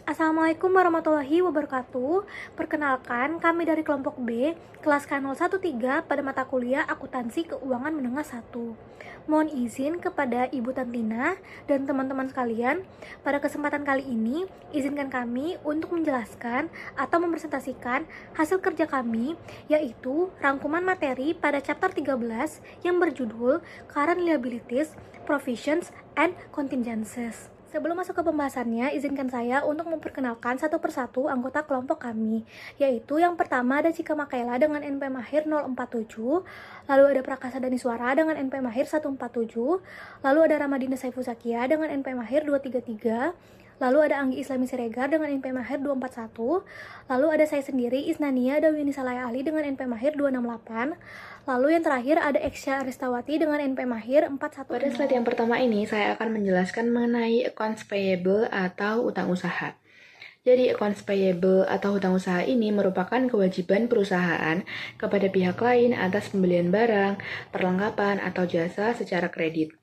Assalamualaikum warahmatullahi wabarakatuh. Perkenalkan, kami dari kelompok B, kelas K013 pada mata kuliah Akuntansi Keuangan Menengah 1. Mohon izin kepada Ibu Tantina dan teman-teman sekalian, pada kesempatan kali ini, izinkan kami untuk menjelaskan atau mempresentasikan hasil kerja kami, yaitu rangkuman materi pada chapter 13 yang berjudul Current Liabilities, Provisions, and Contingencies. Sebelum masuk ke pembahasannya, izinkan saya untuk memperkenalkan satu persatu anggota kelompok kami, yaitu yang pertama ada Cika Makaela dengan NP Mahir 047, lalu ada Prakasa Daniswara dengan NP Mahir 147, lalu ada Ramadina Saifuzakia dengan NP Mahir 233, lalu ada Anggi Islami Siregar dengan NP Mahir 241, lalu ada saya sendiri Isnania Dawini Salaya Ali dengan NP Mahir 268, lalu yang terakhir ada Eksya Aristawati dengan NP Mahir 410. Pada slide yang pertama ini, saya akan menjelaskan mengenai accounts payable atau utang usaha. Jadi, accounts payable atau hutang usaha ini merupakan kewajiban perusahaan kepada pihak lain atas pembelian barang, perlengkapan, atau jasa secara kredit.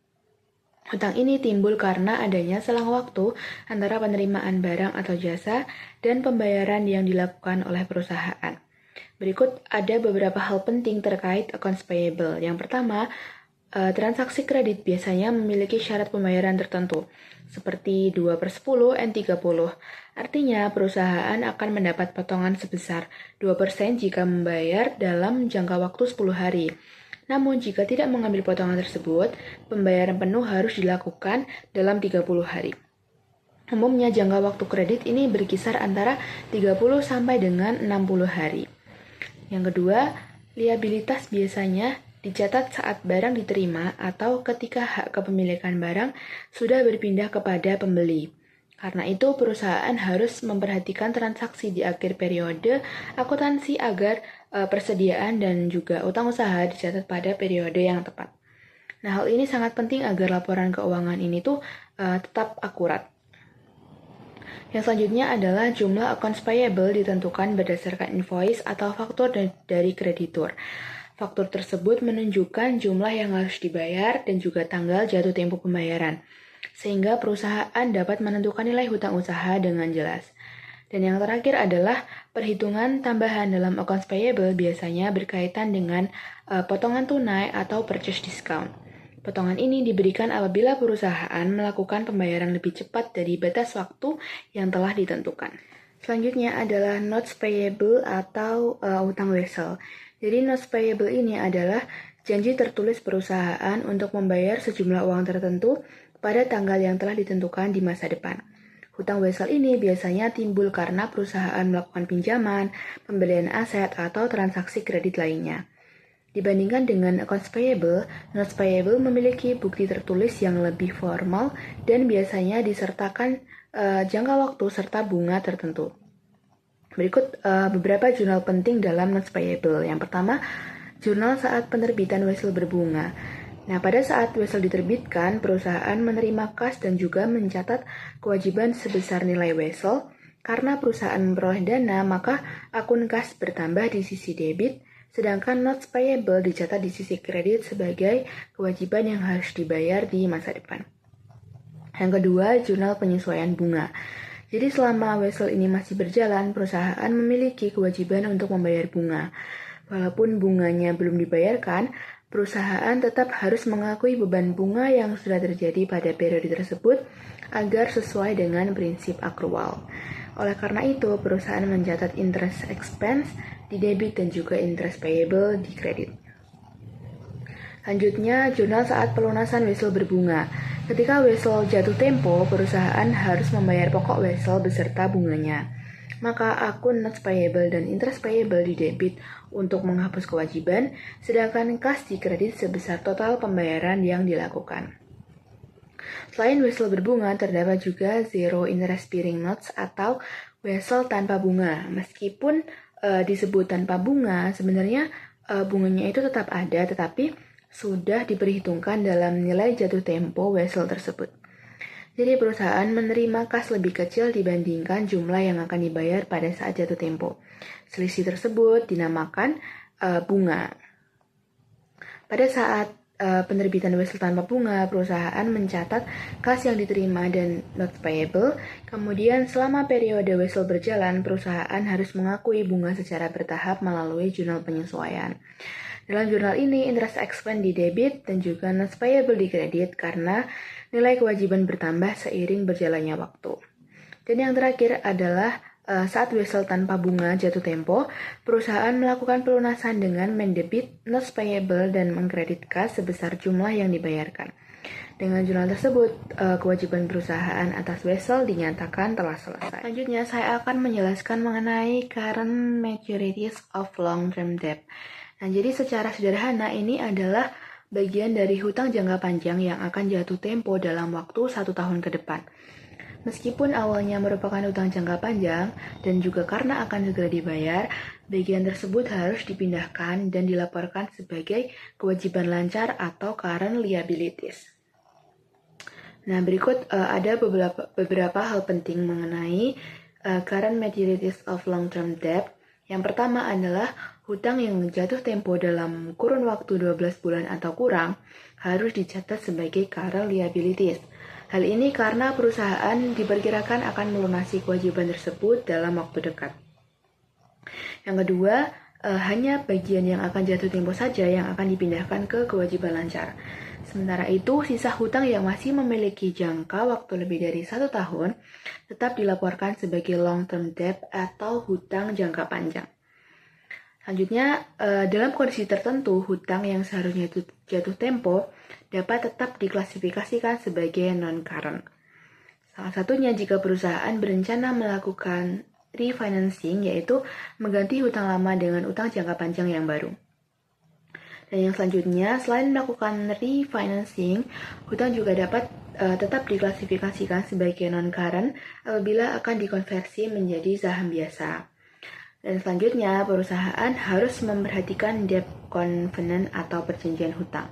Hutang ini timbul karena adanya selang waktu antara penerimaan barang atau jasa dan pembayaran yang dilakukan oleh perusahaan. Berikut ada beberapa hal penting terkait accounts payable. Yang pertama, transaksi kredit biasanya memiliki syarat pembayaran tertentu, seperti 2/10 and 30. Artinya, perusahaan akan mendapat potongan sebesar 2% jika membayar dalam jangka waktu 10 hari. Namun, jika tidak mengambil potongan tersebut, pembayaran penuh harus dilakukan dalam 30 hari. Umumnya, jangka waktu kredit ini berkisar antara 30 sampai dengan 60 hari. Yang kedua, liabilitas biasanya dicatat saat barang diterima atau ketika hak kepemilikan barang sudah berpindah kepada pembeli. Karena itu, perusahaan harus memperhatikan transaksi di akhir periode akuntansi agar persediaan dan juga utang usaha dicatat pada periode yang tepat. Nah, hal ini sangat penting agar laporan keuangan ini tuh tetap akurat. Yang selanjutnya adalah jumlah accounts payable ditentukan berdasarkan invoice atau faktur dari kreditur. Faktur tersebut menunjukkan jumlah yang harus dibayar dan juga tanggal jatuh tempo pembayaran, sehingga perusahaan dapat menentukan nilai hutang usaha dengan jelas. Dan yang terakhir adalah perhitungan tambahan dalam accounts payable biasanya berkaitan dengan potongan tunai atau purchase discount. Potongan ini diberikan apabila perusahaan melakukan pembayaran lebih cepat dari batas waktu yang telah ditentukan. Selanjutnya adalah notes payable atau utang wesel. Jadi notes payable ini adalah janji tertulis perusahaan untuk membayar sejumlah uang tertentu pada tanggal yang telah ditentukan di masa depan. Hutang wesel ini biasanya timbul karena perusahaan melakukan pinjaman, pembelian aset, atau transaksi kredit lainnya. Dibandingkan dengan accounts payable, notes payable memiliki bukti tertulis yang lebih formal dan biasanya disertakan jangka waktu serta bunga tertentu. Berikut beberapa jurnal penting dalam notes payable. Yang pertama, jurnal saat penerbitan wesel berbunga. Nah, pada saat wesel diterbitkan, perusahaan menerima kas dan juga mencatat kewajiban sebesar nilai wesel. Karena perusahaan memperoleh dana, maka akun kas bertambah di sisi debit, sedangkan notes payable dicatat di sisi kredit sebagai kewajiban yang harus dibayar di masa depan. Yang kedua, jurnal penyesuaian bunga. Jadi selama wesel ini masih berjalan, perusahaan memiliki kewajiban untuk membayar bunga. Walaupun bunganya belum dibayarkan, perusahaan tetap harus mengakui beban bunga yang sudah terjadi pada periode tersebut agar sesuai dengan prinsip akrual. Oleh karena itu, perusahaan mencatat interest expense di debit dan juga interest payable di kredit. Selanjutnya, jurnal saat pelunasan wesel berbunga. Ketika wesel jatuh tempo, perusahaan harus membayar pokok wesel beserta bunganya. Maka akun notes payable dan interest payable di debit untuk menghapus kewajiban, sedangkan kas di kredit sebesar total pembayaran yang dilakukan. Selain wesel berbunga, terdapat juga zero interest bearing notes atau wesel tanpa bunga. Meskipun disebut tanpa bunga, sebenarnya bunganya itu tetap ada, tetapi sudah diperhitungkan dalam nilai jatuh tempo wesel tersebut. Jadi perusahaan menerima kas lebih kecil dibandingkan jumlah yang akan dibayar pada saat jatuh tempo. Selisih tersebut dinamakan bunga. Pada saat penerbitan wesel tanpa bunga, perusahaan mencatat kas yang diterima dan notes payable. Kemudian selama periode wesel berjalan, perusahaan harus mengakui bunga secara bertahap melalui jurnal penyesuaian. Dalam jurnal ini, interest expense di debit dan juga notes payable di kredit karena nilai kewajiban bertambah seiring berjalannya waktu. Dan yang terakhir adalah saat wesel tanpa bunga jatuh tempo, perusahaan melakukan pelunasan dengan mendebit notes payable dan mengkredit kas sebesar jumlah yang dibayarkan. Dengan jurnal tersebut, kewajiban perusahaan atas wesel dinyatakan telah selesai. Selanjutnya, saya akan menjelaskan mengenai current maturities of long-term debt. Nah, jadi secara sederhana ini adalah bagian dari hutang jangka panjang yang akan jatuh tempo dalam waktu 1 tahun ke depan. Meskipun awalnya merupakan hutang jangka panjang dan juga karena akan segera dibayar, bagian tersebut harus dipindahkan dan dilaporkan sebagai kewajiban lancar atau current liabilities. Nah, berikut ada beberapa hal penting mengenai current maturities of long-term debt. Yang pertama adalah hutang yang jatuh tempo dalam kurun waktu 12 bulan atau kurang harus dicatat sebagai current liabilities. Hal ini karena perusahaan diperkirakan akan melunasi kewajiban tersebut dalam waktu dekat. Yang kedua, hanya bagian yang akan jatuh tempo saja yang akan dipindahkan ke kewajiban lancar. Sementara itu, sisa hutang yang masih memiliki jangka waktu lebih dari 1 tahun tetap dilaporkan sebagai long-term debt atau hutang jangka panjang. Selanjutnya, dalam kondisi tertentu, hutang yang seharusnya jatuh tempo dapat tetap diklasifikasikan sebagai non-current. Salah satunya jika perusahaan berencana melakukan refinancing, yaitu mengganti hutang lama dengan hutang jangka panjang yang baru. Dan yang selanjutnya, selain melakukan refinancing, hutang juga dapat tetap diklasifikasikan sebagai non-current apabila akan dikonversi menjadi saham biasa. Dan selanjutnya, perusahaan harus memperhatikan debt covenant atau perjanjian hutang.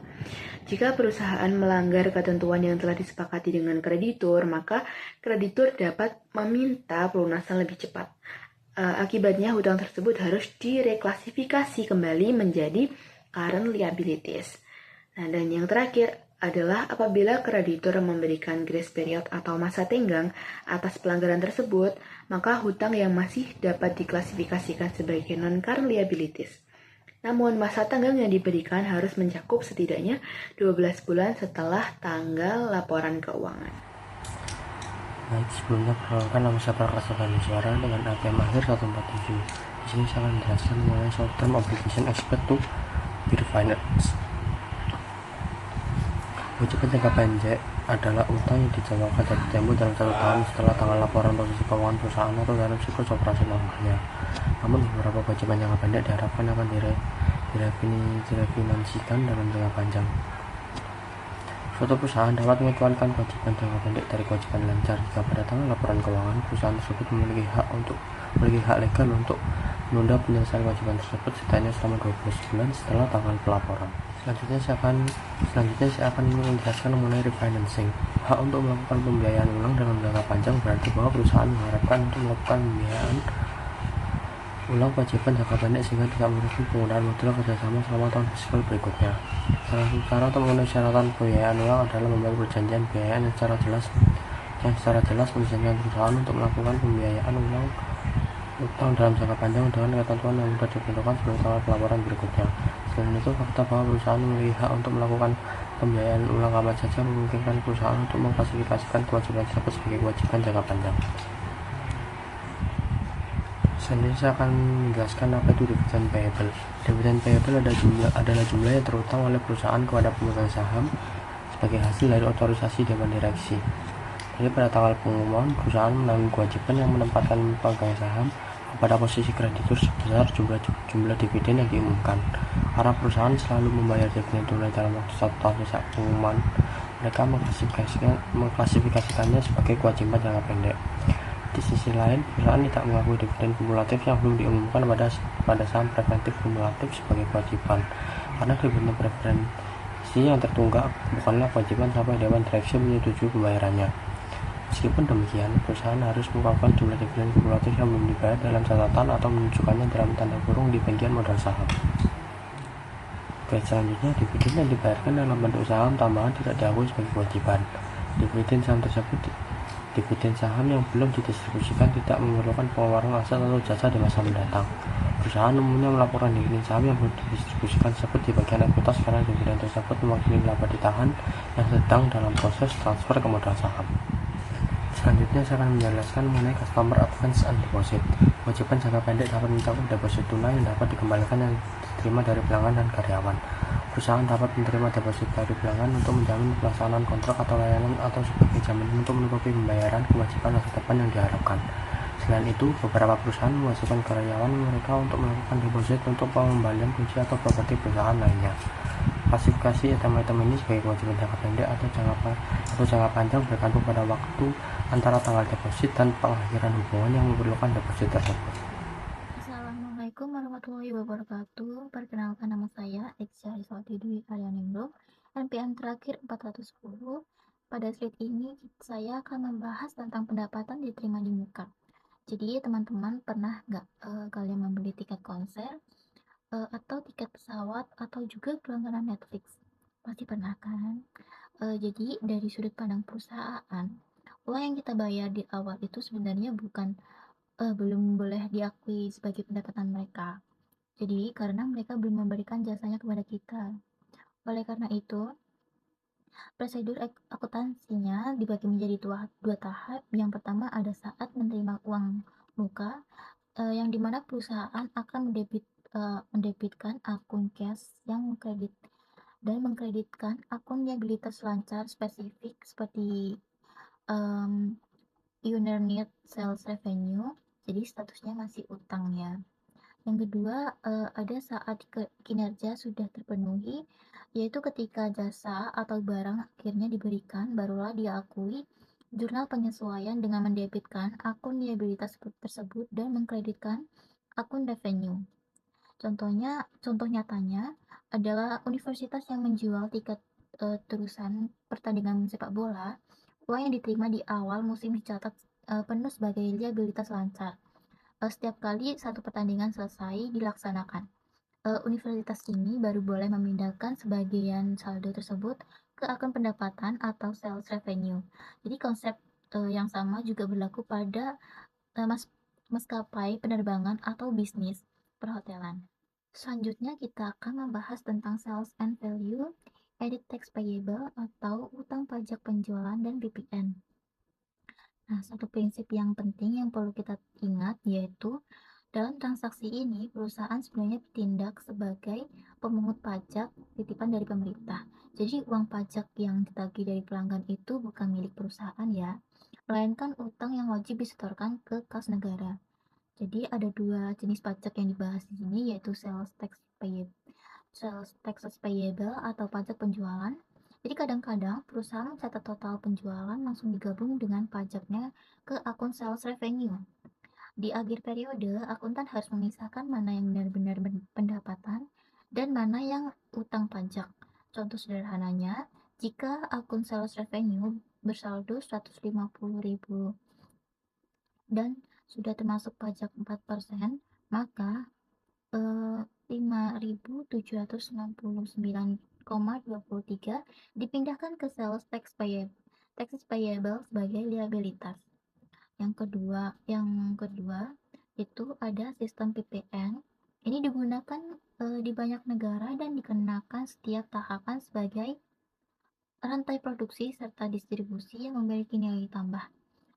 Jika perusahaan melanggar ketentuan yang telah disepakati dengan kreditur, maka kreditur dapat meminta pelunasan lebih cepat. Akibatnya, hutang tersebut harus direklasifikasi kembali menjadi current liabilities. Nah, dan yang terakhir adalah apabila kreditur memberikan grace period atau masa tenggang atas pelanggaran tersebut, maka hutang yang masih dapat diklasifikasikan sebagai non-current liabilities. Namun, masa tenggang yang diberikan harus mencakup setidaknya 12 bulan setelah tanggal laporan keuangan. Baik, sebelumnya perkenalkan nama saya Prakasa Suara dengan ATM akhir 147. Di sini saya akan menjelaskan mengenai short term obligation expect to refinance. Kewajiban jangka pendek adalah utang yang dijangkakan jatuh tempo dalam 1 tahun setelah tanggal laporan posisi keuangan perusahaan atau dalam siklus operasi normalnya. Namun beberapa kewajiban jangka pendek diharapkan akan direfinansikan dalam jangka panjang. Suatu perusahaan dapat mengecualikan kewajiban jangka pendek dari kewajiban lancar jika pada tanggal laporan keuangan perusahaan tersebut memiliki hak legal untuk menunda penyelesaian kewajiban tersebut setidaknya selama 12 bulan setelah tanggal pelaporan. Selanjutnya saya akan menjelaskan mengenai refinancing. Hak untuk melakukan pembiayaan ulang dalam jangka panjang berarti bahwa perusahaan mengharapkan untuk melakukan pembiayaan ulang kewajiban jangka pendek sehingga tidak merugikan penggunaan modal kerjasama selama tahun fiskal berikutnya. Salah satu cara untuk memenuhi syaratan pembiayaan ulang adalah membuat perjanjian pembiayaan yang secara jelas menjanjikan perusahaan untuk melakukan pembiayaan ulang utang dalam jangka panjang dengan ketentuan yang mudah ditentukan sebagai tanggal pelaporan berikutnya. Selain itu, fakta bahwa perusahaan memiliki hak untuk melakukan pembiayaan ulang kapan saja memungkinkan perusahaan untuk mengklasifikasikan kewajiban tersebut sebagai kewajiban jangka panjang. Selanjutnya saya akan menjelaskan apa itu dividend payable. Dividend payable adalah jumlah yang terutang oleh perusahaan kepada pemegang saham sebagai hasil dari otorisasi dewan direksi. Jadi pada tanggal pengumuman, perusahaan menanggung kewajiban yang menempatkan pemegang saham pada posisi kreditur sebesar jumlah dividen yang diumumkan. Karena perusahaan selalu membayar dividen tunai dalam waktu 1 tahun sejak pengumuman, mereka mengklasifikasikannya sebagai kewajiban jangka pendek. Di sisi lain, perusahaan tidak mengakui dividen kumulatif yang belum diumumkan pada saham preventif kumulatif sebagai kewajiban, karena dividen preferensi yang tertunggak bukanlah kewajiban sampai dewan direksi menyetujui pembayarannya. Meskipun demikian, perusahaan harus mengungkapkan jumlah dividen kumulatif yang belum dibayar dalam catatan atau menunjukkannya dalam tanda kurung di bagian modal saham. Selanjutnya, dividen yang dibayarkan dalam bentuk saham tambahan tidak diakui sebagai kewajiban. Dividen saham yang belum didistribusikan tidak memerlukan pengeluaran aset atau jasa di masa mendatang. Perusahaan umumnya melaporkan dividen saham yang belum didistribusikan tersebut di bagian ekuitas karena dividen tersebut mewakili laba ditahan yang sedang dalam proses transfer ke modal saham. Selanjutnya saya akan menjelaskan mengenai customer advance and deposit. Kewajiban jangka pendek dapat mencakup deposit tunai yang dapat dikembalikan yang diterima dari pelanggan dan karyawan. Perusahaan dapat menerima deposit dari pelanggan untuk menjamin pelaksanaan kontrak atau layanan atau sebagai jaminan untuk menutupi pembayaran kewajiban masa depan yang diharapkan. Selain itu, beberapa perusahaan mewajibkan karyawan mereka untuk melakukan deposit untuk pengembalian kunci atau properti perusahaan lainnya. Klasifikasi item-item ini sebagai kewajiban jangka pendek atau jangka panjang bergantung pada waktu antara tanggal deposit dan pengakhiran hubungan yang memerlukan deposit tersebut. Assalamualaikum warahmatullahi wabarakatuh. Perkenalkan, nama saya Eksya Riswati Dwi Aryaningrum, NPM terakhir 410. Pada slide ini saya akan membahas tentang pendapatan diterima di muka. Jadi teman-teman pernah nggak kalian membeli tiket konser atau tiket pesawat atau juga berlangganan Netflix? Pasti pernah kan? Jadi dari sudut pandang perusahaan, uang yang kita bayar di awal itu sebenarnya belum boleh diakui sebagai pendapatan mereka. Jadi karena mereka belum memberikan jasanya kepada kita. Oleh karena itu, prosedur akuntansinya dibagi menjadi dua tahap. Yang pertama ada saat menerima uang muka, yang dimana perusahaan akan mendebitkan akun cash yang mengkreditkan akun liabilitas lancar spesifik seperti unit sales revenue. Jadi statusnya masih utang ya. Yang kedua, ada saat kinerja sudah terpenuhi, yaitu ketika jasa atau barang akhirnya diberikan, barulah diakui jurnal penyesuaian dengan mendebitkan akun liabilitas tersebut dan mengkreditkan akun revenue. Contoh nyatanya adalah universitas yang menjual tiket terusan pertandingan sepak bola. Uang yang diterima di awal musim dicatat penuh sebagai liabilitas lancar. Setiap kali satu pertandingan selesai dilaksanakan, universitas ini baru boleh memindahkan sebagian saldo tersebut ke akun pendapatan atau sales revenue. Jadi konsep yang sama juga berlaku pada maskapai penerbangan atau bisnis perhotelan. Selanjutnya kita akan membahas tentang sales and value, edit tax payable atau utang pajak penjualan dan PPN. Nah, satu prinsip yang penting yang perlu kita ingat yaitu dalam transaksi ini perusahaan sebenarnya bertindak sebagai pemungut pajak titipan dari pemerintah. Jadi uang pajak yang ditagih dari pelanggan itu bukan milik perusahaan ya, melainkan utang yang wajib disetorkan ke kas negara. Jadi ada dua jenis pajak yang dibahas di sini yaitu sales taxes payable atau pajak penjualan. Jadi kadang-kadang perusahaan mencatat total penjualan langsung digabung dengan pajaknya ke akun sales revenue. Di akhir periode, akuntan harus memisahkan mana yang benar-benar pendapatan dan mana yang utang pajak. Contoh sederhananya, jika akun sales revenue bersaldo 150.000 dan sudah termasuk pajak 4%, maka 5.769,23 dipindahkan ke sales taxes payable sebagai liabilitas. Yang kedua itu ada sistem PPN. Ini digunakan di banyak negara dan dikenakan setiap tahapan sebagai rantai produksi serta distribusi yang memiliki nilai tambah.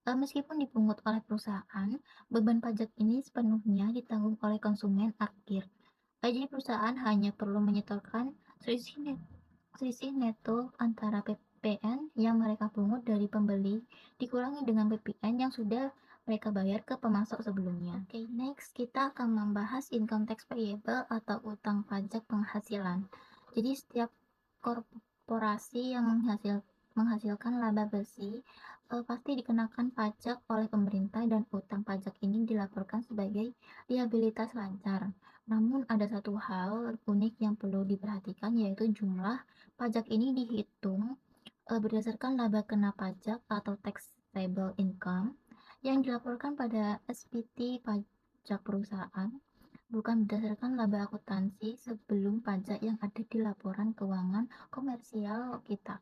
Meskipun dipungut oleh perusahaan, beban pajak ini sepenuhnya ditanggung oleh konsumen akhir. Jadi perusahaan hanya perlu menyetorkan selisih neto antara PPN yang mereka pungut dari pembeli dikurangi dengan PPN yang sudah mereka bayar ke pemasok sebelumnya. Oke, next kita akan membahas income tax payable atau utang pajak penghasilan. Jadi setiap korporasi yang menghasilkan laba bersih pasti dikenakan pajak oleh pemerintah dan utang pajak ini dilaporkan sebagai liabilitas lancar. Namun ada satu hal unik yang perlu diperhatikan yaitu jumlah pajak ini dihitung berdasarkan laba kena pajak atau taxable income yang dilaporkan pada SPT pajak perusahaan. bukan berdasarkan laba akuntansi sebelum pajak yang ada di laporan keuangan komersial kita.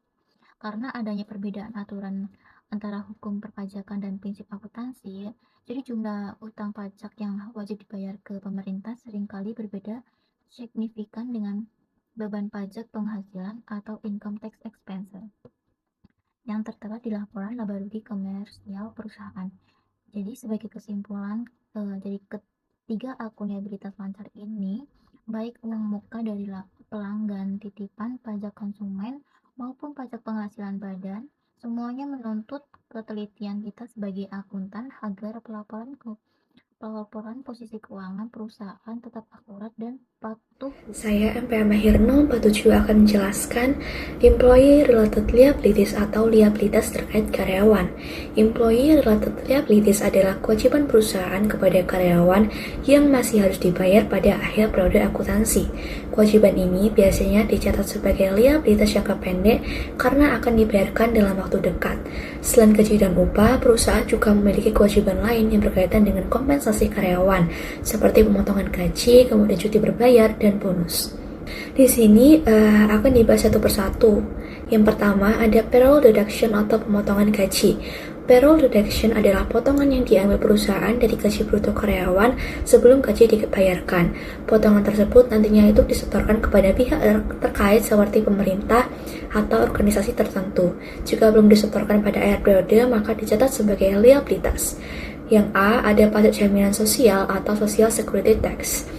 Karena adanya perbedaan aturan antara hukum perpajakan dan prinsip akuntansi, jadi jumlah utang pajak yang wajib dibayar ke pemerintah seringkali berbeda signifikan dengan beban pajak penghasilan atau income tax expense yang tertera di laporan laba rugi komersial perusahaan. Jadi sebagai kesimpulan, dari ketiga akun liabilitas lancar ini, baik uang muka dari pelanggan, titipan, pajak konsumen, maupun pajak penghasilan badan, semuanya menuntut ketelitian kita sebagai akuntan agar pelaporan posisi keuangan perusahaan tetap akurat dan patuh. Saya MPA Mahir 047 akan menjelaskan Employee Related Liabilities atau liabilitas terkait karyawan. Employee Related Liabilities adalah kewajiban perusahaan kepada karyawan yang masih harus dibayar pada akhir periode akuntansi. Kewajiban ini biasanya dicatat sebagai liabilitas jangka pendek karena akan dibayarkan dalam waktu dekat. Selain gaji dan upah, perusahaan juga memiliki kewajiban lain yang berkaitan dengan kompensasi karyawan, seperti pemotongan gaji, kemudian cuti berbayar, dan bonus. Di sini akan dibahas satu persatu. Yang pertama ada payroll deduction atau pemotongan gaji. Payroll deduction adalah potongan yang diambil perusahaan dari gaji bruto karyawan sebelum gaji dibayarkan. Potongan tersebut nantinya itu disetorkan kepada pihak terkait seperti pemerintah atau organisasi tertentu. Jika belum disetorkan pada akhir periode, maka dicatat sebagai liabilitas. Yang A ada pajak jaminan sosial atau social security tax.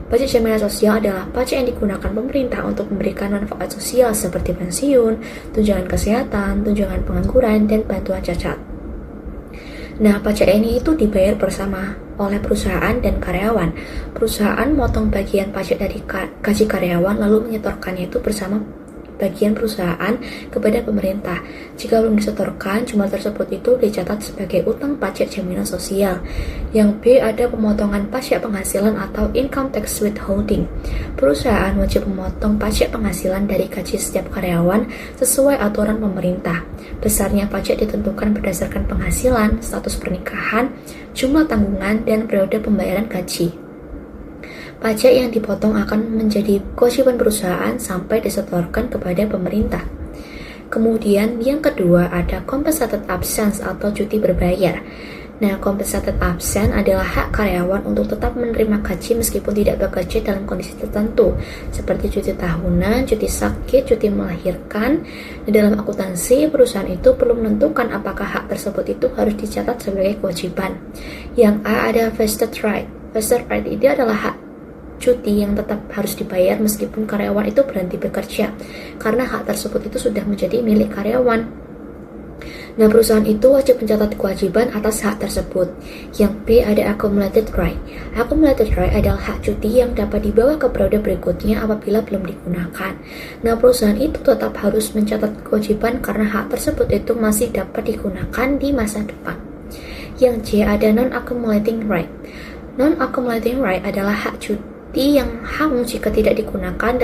Pajak jaminan sosial adalah pajak yang digunakan pemerintah untuk memberikan manfaat sosial seperti pensiun, tunjangan kesehatan, tunjangan pengangguran, dan bantuan cacat. Nah, pajak ini itu dibayar bersama oleh perusahaan dan karyawan. Perusahaan motong bagian pajak dari gaji karyawan lalu menyetorkannya itu bersama bagian perusahaan kepada pemerintah. Jika belum disetorkan, jumlah tersebut itu dicatat sebagai utang pajak jaminan sosial. Yang B ada pemotongan pajak penghasilan atau income tax withholding. Perusahaan wajib memotong pajak penghasilan dari gaji setiap karyawan sesuai aturan pemerintah. Besarnya pajak ditentukan berdasarkan penghasilan, status pernikahan, jumlah tanggungan, dan periode pembayaran gaji. Pajak yang dipotong akan menjadi kewajiban perusahaan sampai disetorkan kepada pemerintah. Kemudian yang kedua ada compensated absence atau cuti berbayar. Nah, compensated absence adalah hak karyawan untuk tetap menerima gaji meskipun tidak bekerja dalam kondisi tertentu, seperti cuti tahunan, cuti sakit, cuti melahirkan. Dalam akuntansi, perusahaan itu perlu menentukan apakah hak tersebut itu harus dicatat sebagai kewajiban. Yang A ada vested right. Vested right ini adalah hak cuti yang tetap harus dibayar meskipun karyawan itu berhenti bekerja, karena hak tersebut itu sudah menjadi milik karyawan. Nah, perusahaan itu wajib mencatat kewajiban atas hak tersebut. Yang B ada accumulated right. Accumulated right adalah hak cuti yang dapat dibawa ke periode berikutnya apabila belum digunakan. Nah, perusahaan itu tetap harus mencatat kewajiban karena hak tersebut itu masih dapat digunakan di masa depan. Yang J ada non-accumulating right. Non-accumulating right adalah hak cuti yang hangus jika tidak digunakan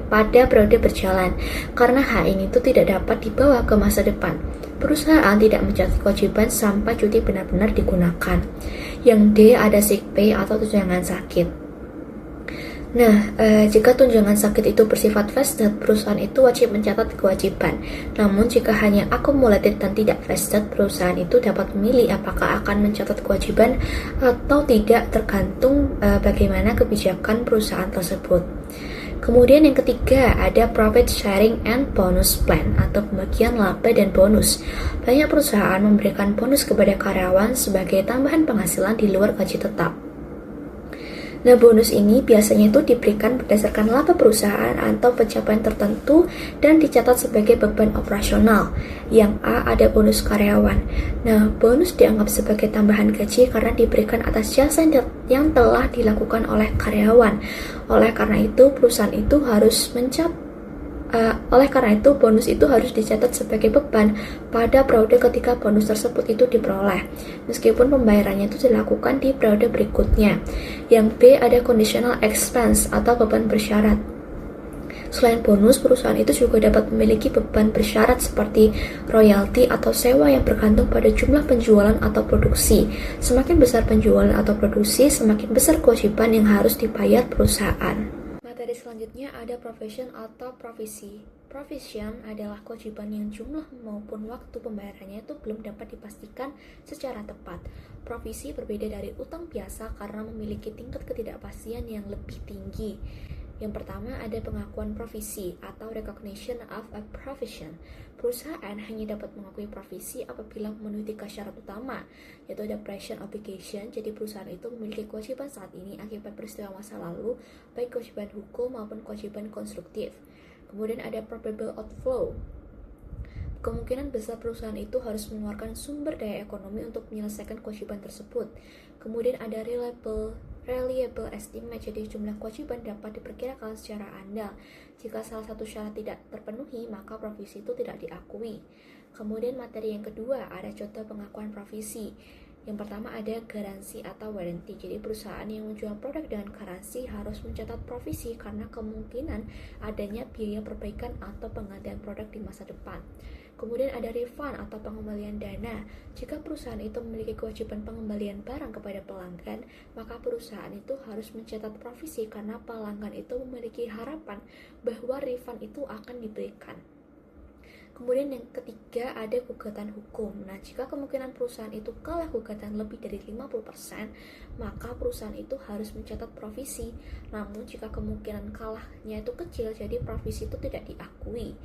pada periode berjalan, karena hak ini itu tidak dapat dibawa ke masa depan. Perusahaan tidak mencatat kewajiban sampai cuti benar-benar digunakan. Yang D ada sick pay atau tunjangan sakit. Nah, jika tunjangan sakit itu bersifat vested, perusahaan itu wajib mencatat kewajiban. Namun, jika hanya accumulated dan tidak vested, perusahaan itu dapat memilih apakah akan mencatat kewajiban atau tidak, tergantung bagaimana kebijakan perusahaan tersebut. Kemudian yang ketiga ada profit sharing and bonus plan atau pembagian laba dan bonus. Banyak perusahaan memberikan bonus kepada karyawan sebagai tambahan penghasilan di luar gaji tetap. Nah, bonus ini biasanya itu diberikan berdasarkan laba perusahaan atau pencapaian tertentu dan dicatat sebagai beban operasional. Yang A ada bonus karyawan. Nah, bonus dianggap sebagai tambahan gaji karena diberikan atas jasa yang telah dilakukan oleh karyawan. Oleh karena itu, perusahaan itu harus bonus itu harus dicatat sebagai beban pada periode ketika bonus tersebut itu diperoleh, meskipun pembayarannya itu dilakukan di periode berikutnya. Yang B ada conditional expense atau beban bersyarat. Selain bonus, perusahaan itu juga dapat memiliki beban bersyarat seperti royalti atau sewa yang bergantung pada jumlah penjualan atau produksi. Semakin besar penjualan atau produksi, semakin besar kewajiban yang harus dibayar perusahaan. Materi selanjutnya ada profession atau profesi. Profession adalah kewajiban yang jumlah maupun waktu pembayarannya itu belum dapat dipastikan secara tepat. Profesi berbeda dari utang biasa karena memiliki tingkat ketidakpastian yang lebih tinggi. Yang pertama ada pengakuan profesi atau recognition of a profession. Perusahaan hanya dapat mengakui profesi apabila memenuhi 3 syarat utama, yaitu ada present obligation, jadi perusahaan itu memiliki kewajiban saat ini akibat peristiwa masa lalu, baik kewajiban hukum maupun kewajiban konstruktif. Kemudian ada probable outflow. Kemungkinan besar perusahaan itu harus mengeluarkan sumber daya ekonomi untuk menyelesaikan kewajiban tersebut. Kemudian ada reliable estimate, jadi jumlah kewajiban dapat diperkirakan secara andal. Jika salah satu syarat tidak terpenuhi, maka profesi itu tidak diakui. Kemudian materi yang kedua ada contoh pengakuan profesi. Yang pertama ada garansi atau warranty. Jadi perusahaan yang menjual produk dengan garansi harus mencatat profesi karena kemungkinan adanya biaya perbaikan atau penggantian produk di masa depan. Kemudian ada refund atau pengembalian dana. Jika perusahaan itu memiliki kewajiban pengembalian barang kepada pelanggan, maka perusahaan itu harus mencatat profesi karena pelanggan itu memiliki harapan bahwa refund itu akan diberikan. Kemudian yang ketiga ada gugatan hukum. Nah, jika kemungkinan perusahaan itu kalah gugatan lebih dari 50%, maka perusahaan itu harus mencatat profesi. Namun jika kemungkinan kalahnya itu kecil, jadi profesi itu tidak diakui.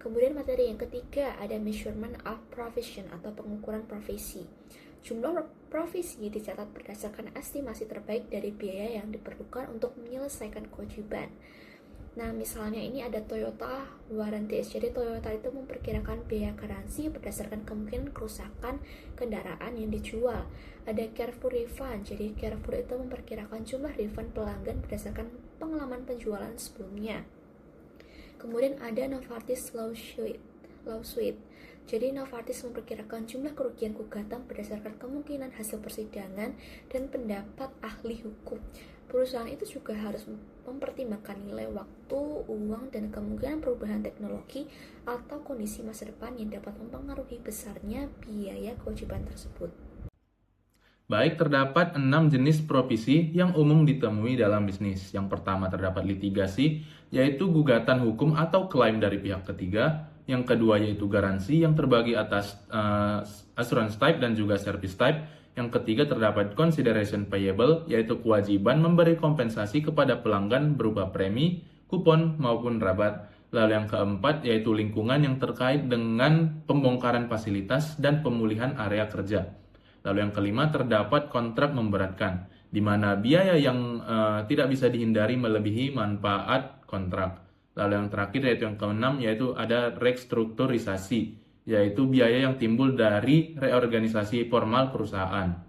Kemudian materi yang ketiga ada measurement of profession atau pengukuran profesi. Jumlah profesi dicatat berdasarkan estimasi terbaik dari biaya yang diperlukan untuk menyelesaikan kewajiban. Nah, misalnya ini ada Toyota warranty. Jadi Toyota itu memperkirakan biaya garansi berdasarkan kemungkinan kerusakan kendaraan yang dijual. Ada Carrefour refund. Jadi Carrefour itu memperkirakan jumlah refund pelanggan berdasarkan pengalaman penjualan sebelumnya. Kemudian ada Novartis lawsuit. Jadi Novartis memperkirakan jumlah kerugian gugatan berdasarkan kemungkinan hasil persidangan dan pendapat ahli hukum. Perusahaan itu juga harus mempertimbangkan nilai waktu, uang, dan kemungkinan perubahan teknologi atau kondisi masa depan yang dapat mempengaruhi besarnya biaya kewajiban tersebut. Baik, terdapat 6 jenis profesi yang umum ditemui dalam bisnis. Yang pertama terdapat litigasi, yaitu gugatan hukum atau klaim dari pihak ketiga. Yang kedua yaitu garansi yang terbagi atas assurance type dan juga service type. Yang ketiga terdapat consideration payable, yaitu kewajiban memberi kompensasi kepada pelanggan berupa premi, kupon, maupun rabat. Lalu yang keempat yaitu lingkungan yang terkait dengan pembongkaran fasilitas dan pemulihan area kerja. Lalu yang kelima terdapat kontrak memberatkan, di mana biaya yang tidak bisa dihindari melebihi manfaat kontrak. Lalu yang terakhir yaitu yang keenam yaitu ada restrukturisasi, yaitu biaya yang timbul dari reorganisasi formal perusahaan.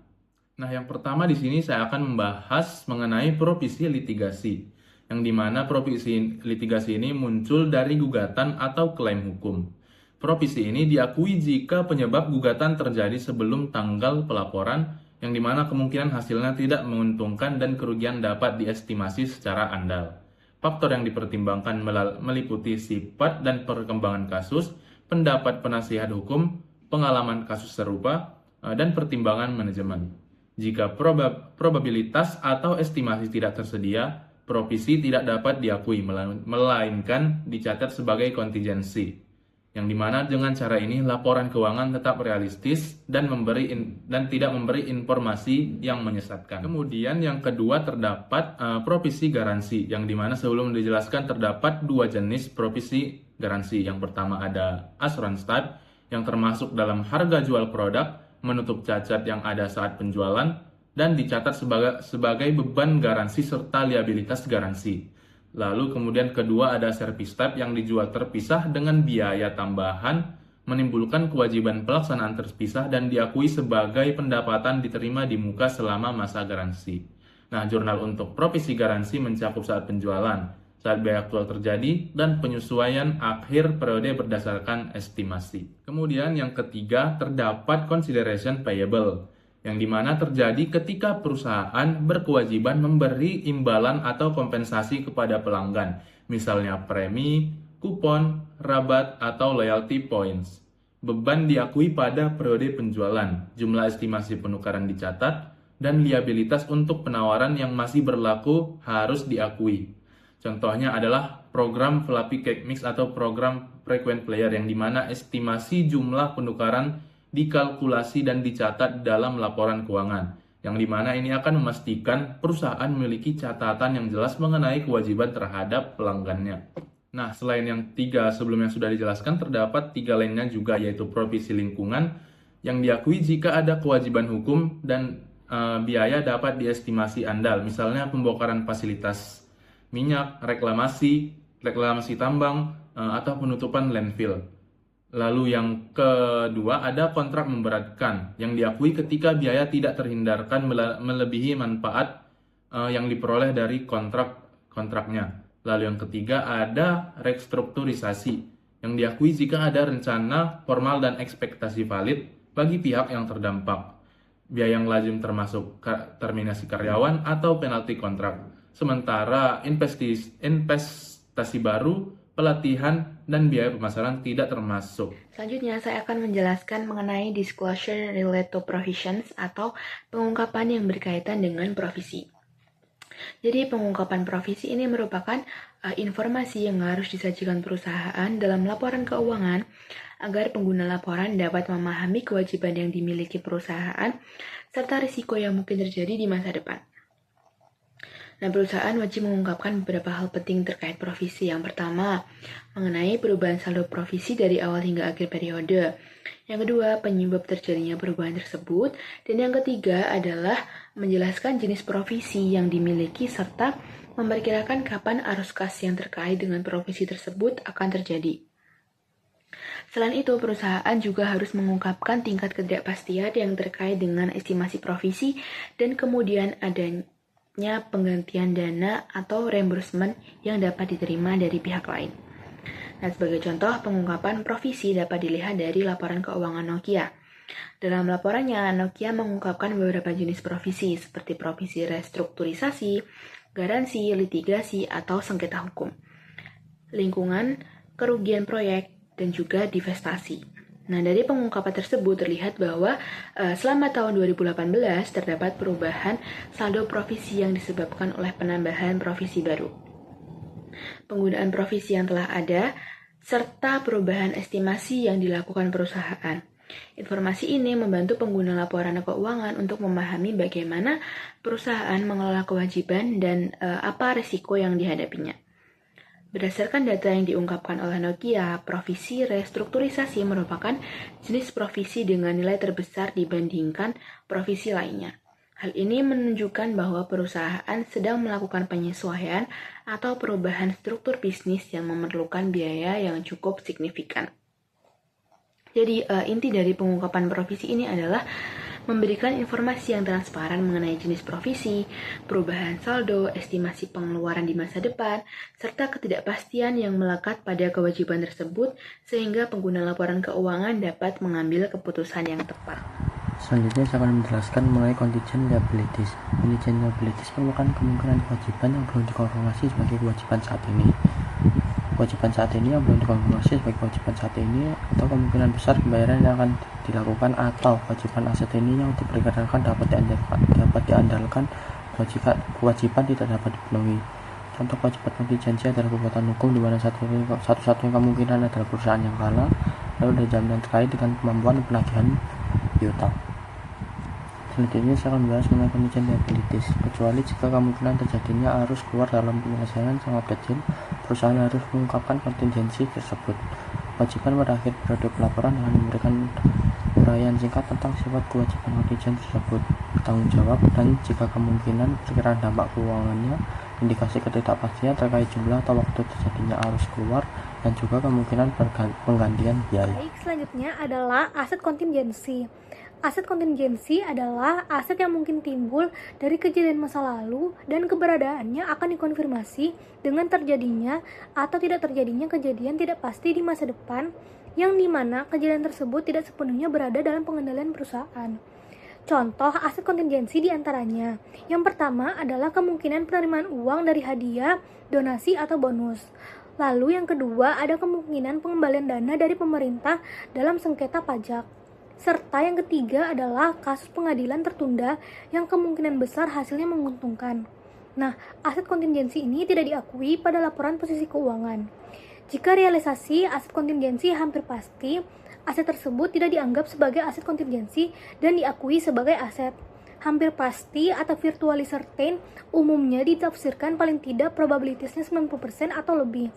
Nah, yang pertama di sini saya akan membahas mengenai profesi litigasi, yang dimana profesi litigasi ini muncul dari gugatan atau klaim hukum. Profesi ini diakui jika penyebab gugatan terjadi sebelum tanggal pelaporan, yang dimana kemungkinan hasilnya tidak menguntungkan dan kerugian dapat diestimasi secara andal. Faktor yang dipertimbangkan meliputi sifat dan perkembangan kasus, pendapat penasihat hukum, pengalaman kasus serupa, dan pertimbangan manajemen. Jika probabilitas atau estimasi tidak tersedia, profesi tidak dapat diakui, melainkan dicatat sebagai kontingensi. Yang dimana dengan cara ini laporan keuangan tetap realistis dan tidak memberi informasi yang menyesatkan. Kemudian yang kedua terdapat profesi garansi, yang dimana sebelum dijelaskan terdapat 2 jenis profesi garansi. Yang pertama ada assurance type, yang termasuk dalam harga jual produk, menutup cacat yang ada saat penjualan, dan dicatat sebagai beban garansi serta liabilitas garansi. Lalu kemudian kedua ada service type yang dijual terpisah dengan biaya tambahan, menimbulkan kewajiban pelaksanaan terpisah dan diakui sebagai pendapatan diterima di muka selama masa garansi. Nah, jurnal untuk profesi garansi mencakup saat penjualan, saat biaya aktual terjadi, dan penyesuaian akhir periode berdasarkan estimasi. Kemudian yang ketiga terdapat consideration payable, yang dimana terjadi ketika perusahaan berkewajiban memberi imbalan atau kompensasi kepada pelanggan misalnya premi, kupon, rabat, atau loyalty points. Beban diakui pada periode penjualan, jumlah estimasi penukaran dicatat, dan liabilitas untuk penawaran yang masih berlaku harus diakui. Contohnya adalah program Fluffy Cake Mix atau program frequent player yang dimana estimasi jumlah penukaran dikalkulasi dan dicatat dalam laporan keuangan, yang dimana ini akan memastikan perusahaan memiliki catatan yang jelas mengenai kewajiban terhadap pelanggannya. Nah, selain yang 3 sebelumnya sudah dijelaskan, terdapat 3 lainnya juga, yaitu provisi lingkungan yang diakui jika ada kewajiban hukum dan biaya dapat diestimasi andal, misalnya pembongkaran fasilitas minyak, reklamasi tambang, atau penutupan landfill. Lalu yang kedua ada kontrak memberatkan yang diakui ketika biaya tidak terhindarkan melebihi manfaat yang diperoleh dari kontraknya. Lalu yang ketiga ada restrukturisasi yang diakui jika ada rencana formal dan ekspektasi valid bagi pihak yang terdampak. Biaya yang lazim termasuk terminasi karyawan atau penalti kontrak. Sementara investasi baru, pelatihan, dan biaya pemasaran tidak termasuk. Selanjutnya, saya akan menjelaskan mengenai disclosure related to provisions atau pengungkapan yang berkaitan dengan provisi. Jadi, pengungkapan provisi ini merupakan informasi yang harus disajikan perusahaan dalam laporan keuangan agar pengguna laporan dapat memahami kewajiban yang dimiliki perusahaan serta risiko yang mungkin terjadi di masa depan. Nah, perusahaan wajib mengungkapkan beberapa hal penting terkait provisi. Yang pertama, mengenai perubahan saldo provisi dari awal hingga akhir periode. Yang kedua, penyebab terjadinya perubahan tersebut. Dan yang ketiga adalah menjelaskan jenis provisi yang dimiliki serta memperkirakan kapan arus kas yang terkait dengan provisi tersebut akan terjadi. Selain itu, perusahaan juga harus mengungkapkan tingkat ketidakpastian yang terkait dengan estimasi provisi dan kemudian adanya penggantian dana atau reimbursement yang dapat diterima dari pihak lain. Nah, sebagai contoh, pengungkapan provisi dapat dilihat dari laporan keuangan Nokia. Dalam laporannya, Nokia mengungkapkan beberapa jenis provisi seperti provisi restrukturisasi, garansi, litigasi, atau sengketa hukum, lingkungan, kerugian proyek, dan juga divestasi. Nah, dari pengungkapan tersebut terlihat bahwa selama tahun 2018 terdapat perubahan saldo provisi yang disebabkan oleh penambahan provisi baru, penggunaan provisi yang telah ada, serta perubahan estimasi yang dilakukan perusahaan. Informasi ini membantu pengguna laporan keuangan untuk memahami bagaimana perusahaan mengelola kewajiban dan apa risiko yang dihadapinya. Berdasarkan data yang diungkapkan oleh Nokia, provisi restrukturisasi merupakan jenis provisi dengan nilai terbesar dibandingkan provisi lainnya. Hal ini menunjukkan bahwa perusahaan sedang melakukan penyesuaian atau perubahan struktur bisnis yang memerlukan biaya yang cukup signifikan. Jadi, inti dari pengungkapan provisi ini adalah memberikan informasi yang transparan mengenai jenis provisi, perubahan saldo, estimasi pengeluaran di masa depan, serta ketidakpastian yang melekat pada kewajiban tersebut sehingga pengguna laporan keuangan dapat mengambil keputusan yang tepat. Selanjutnya saya akan menjelaskan mengenai contingent liabilities. Contingent liabilities merupakan kemungkinan kewajiban yang belum dikonfirmasi sebagai kewajiban saat ini. Kewajiban saat ini yang belum dikonfirmasi sebagai kewajiban saat ini, atau kemungkinan besar pembayaran yang akan dilakukan, atau kewajiban aset ini yang diperkirakan dapat diandalkan kewajiban tidak dapat dipenuhi. Contoh kewajiban kontingensi adalah kekuatan hukum di mana satu-satunya kemungkinan adalah perusahaan yang kalah, lalu ada jaminan terkait dengan kemampuan penagihan piutang. Selanjutnya saya akan membahas mengenai contingent liabilities. Kecuali jika kemungkinan terjadinya arus keluar dalam penyelesaian sangat kecil, perusahaan harus mengungkapkan kontingensi tersebut. Kewajiban pada akhir periode pelaporan dengan memberikan uraian singkat tentang sifat kewajiban kontingent tersebut, bertanggung jawab, dan jika kemungkinan perkiraan dampak keuangannya, indikasi ketidakpastian terkait jumlah atau waktu terjadinya arus keluar, dan juga kemungkinan penggantian biaya. Baik, selanjutnya adalah aset kontingensi. Aset kontingensi adalah aset yang mungkin timbul dari kejadian masa lalu dan keberadaannya akan dikonfirmasi dengan terjadinya atau tidak terjadinya kejadian tidak pasti di masa depan, yang dimana kejadian tersebut tidak sepenuhnya berada dalam pengendalian perusahaan. Contoh aset kontingensi diantaranya. Yang pertama adalah kemungkinan penerimaan uang dari hadiah, donasi, atau bonus. Lalu yang kedua ada kemungkinan pengembalian dana dari pemerintah dalam sengketa pajak. Serta yang ketiga adalah kasus pengadilan tertunda yang kemungkinan besar hasilnya menguntungkan. Nah, aset kontingensi ini tidak diakui pada laporan posisi keuangan. Jika realisasi aset kontingensi hampir pasti, aset tersebut tidak dianggap sebagai aset kontingensi dan diakui sebagai aset. Hampir pasti atau virtually certain umumnya ditafsirkan paling tidak probabilitasnya 90% atau lebih.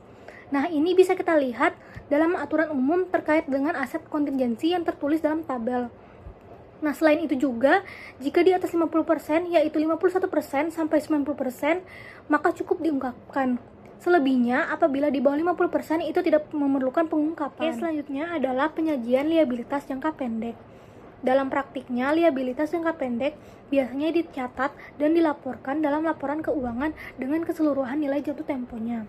Nah, ini bisa kita lihat dalam aturan umum terkait dengan aset kontingensi yang tertulis dalam tabel. Nah, selain itu juga, jika di atas 50%, yaitu 51% sampai 90%, maka cukup diungkapkan. Selebihnya, apabila di bawah 50% itu tidak memerlukan pengungkapan. Selanjutnya adalah penyajian liabilitas jangka pendek. Dalam praktiknya, liabilitas jangka pendek biasanya dicatat dan dilaporkan dalam laporan keuangan dengan keseluruhan nilai jatuh temponya.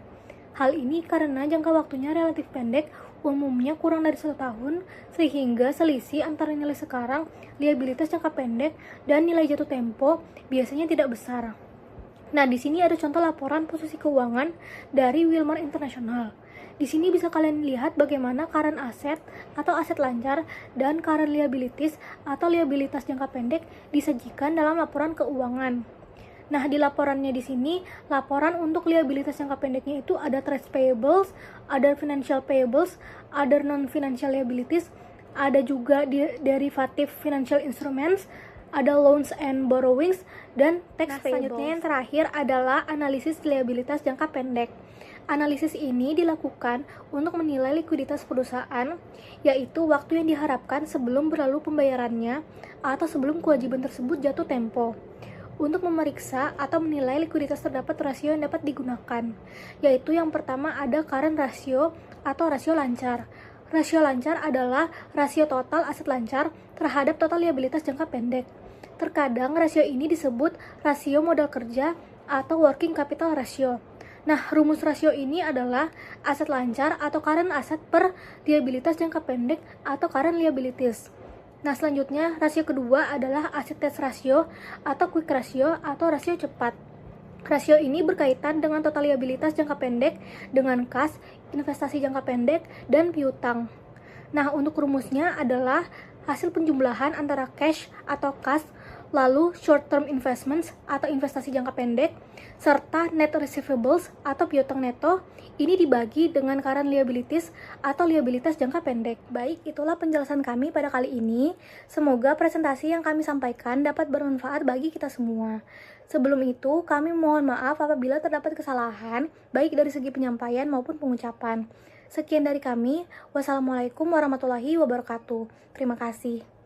Hal ini karena jangka waktunya relatif pendek, umumnya kurang dari 1 tahun, sehingga selisih antara nilai sekarang, liabilitas jangka pendek, dan nilai jatuh tempo biasanya tidak besar. Nah, di sini ada contoh laporan posisi keuangan dari Wilmar International. Di sini bisa kalian lihat bagaimana current asset atau aset lancar dan current liabilities atau liabilitas jangka pendek disajikan dalam laporan keuangan. Nah, di laporannya di sini, laporan untuk liabilitas jangka pendeknya itu ada trade payables, ada financial payables, ada non-financial liabilities, ada juga derivative financial instruments, ada loans and borrowings, dan tax payables. Selanjutnya yang terakhir adalah analisis liabilitas jangka pendek. Analisis ini dilakukan untuk menilai likuiditas perusahaan, yaitu waktu yang diharapkan sebelum berlalu pembayarannya atau sebelum kewajiban tersebut jatuh tempo. Untuk memeriksa atau menilai likuiditas terdapat rasio yang dapat digunakan, yaitu yang pertama ada current ratio atau rasio lancar. Rasio lancar adalah rasio total aset lancar terhadap total liabilitas jangka pendek. Terkadang rasio ini disebut rasio modal kerja atau working capital ratio. Nah, rumus rasio ini adalah aset lancar atau current asset per liabilitas jangka pendek atau current liabilities. Nah, selanjutnya rasio kedua adalah asset test ratio atau quick ratio atau rasio cepat. Rasio ini berkaitan dengan total liabilitas jangka pendek dengan kas, investasi jangka pendek, dan piutang. Nah, untuk rumusnya adalah hasil penjumlahan antara cash atau kas, lalu short term investments atau investasi jangka pendek, serta net receivables atau piutang neto, ini dibagi dengan current liabilities atau liabilitas jangka pendek. Baik, itulah penjelasan kami pada kali ini. Semoga presentasi yang kami sampaikan dapat bermanfaat bagi kita semua. Sebelum itu, kami mohon maaf apabila terdapat kesalahan, baik dari segi penyampaian maupun pengucapan. Sekian dari kami. Wassalamualaikum warahmatullahi wabarakatuh. Terima kasih.